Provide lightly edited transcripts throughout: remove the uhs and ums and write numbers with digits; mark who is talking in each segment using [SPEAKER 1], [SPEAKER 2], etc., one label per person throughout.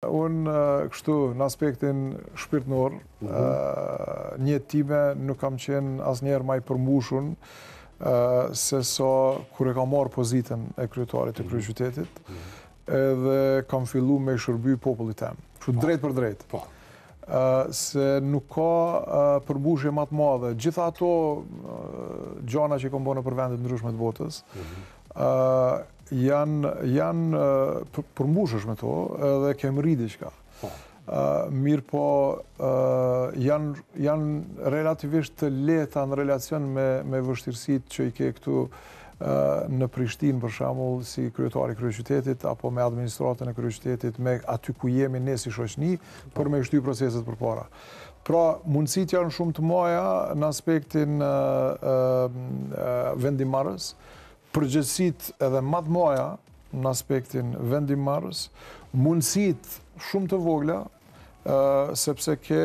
[SPEAKER 1] Unë kështu në aspektin shpirtënor, një time nuk kam qenë asnjëherë më i përmbushur se sa kur e kam marrë pozitën e kryetarit të kryeqytetit, edhe kam filluar me i shërby popullit tem. Kështu drejt për drejt. Se nuk ka përmbushje më të madhe. Gjitha ato gjana që kam bërë nëpër vende të ndryshme të botës, janë përmbushësh me to edhe kem rri diçka. Mirë po janë relativisht të lehta në relacion me vështirësitë që i ke këtu në Prishtinë për shembull si kryetari i kryeqytetit apo me administratën e kryeqytetit, me aty ku jemi ne si shoqëni për me shty proceset përpara. Pra, mundësitë janë shumë të mëdha në aspektin vendimmarrës, përgjegjësitë edhe më të mëdha në aspektin vendimmarrës, mundësitë shumë të vogla, sepse ke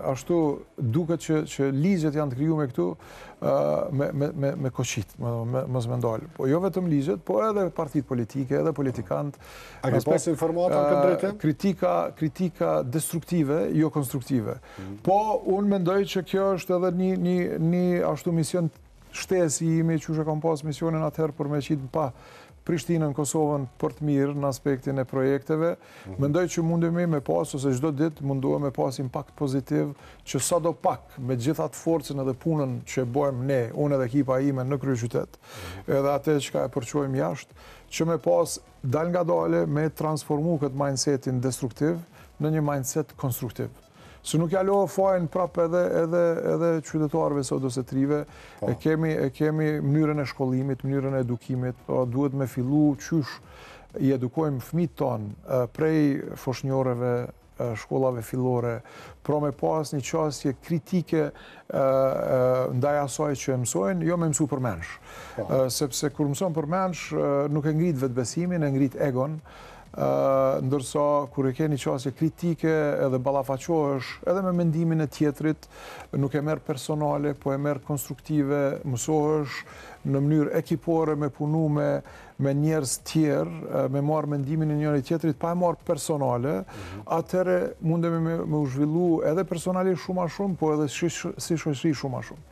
[SPEAKER 1] ashtu duket që ligjet janë të krijuar me këtu me koqit, mos më ndal. Po jo vetëm ligjet, po edhe partitë politike, edhe politikantë.
[SPEAKER 2] A ke pas informata në këtë drejtim?
[SPEAKER 1] Kritika destruktive, jo konstruktive. Po unë mendoj që kjo është edhe një ashtu mision shtesi imi që kam pas misionin atëherë për me qitë pa Prishtinën, Kosovën për të mirë në aspektin e projekteve. Mendoj që mundemi me pas, ose çdo ditë mundohem me pas impakt pozitiv që sado pak me gjithat forcën edhe punën që bëjmë ne, unë edhe ekipa ime në kryeqytet, edhe atë që e përqojmë jashtë, që me pas dal nga dale me transformu këtë mindsetin destruktiv në një mindset konstruktiv. Se nuk ja lo fajin prap edhe qytetarëve sot ose trive, e kemi mënyrën e shkollimit, mënyrën e edukimit, duhet me fillu qysh i edukojmë fëmijët tonë prej foshnjorëve, shkollave fillore, pra me pas një qasje kritike ndaj asaj që e mësojnë, jo me mësu përmensh. Sepse kur mëson përmensh, nuk e ngrit vetbesimin, e ngrit egon, ndërsa kur e ke një qasje kritike edhe ballafaqohesh edhe me mendimin e tjetrit, nuk e merr personale, po e merr konstruktive, mësohesh në mënyrë ekipore me punu me njerëz tjerë, me marrë mendimin e njëri tjetrit, pa e marrë personale, atëherë mundemi me u zhvillu edhe personalisht shumë a shumë, po edhe si shoqëri shumë a shumë.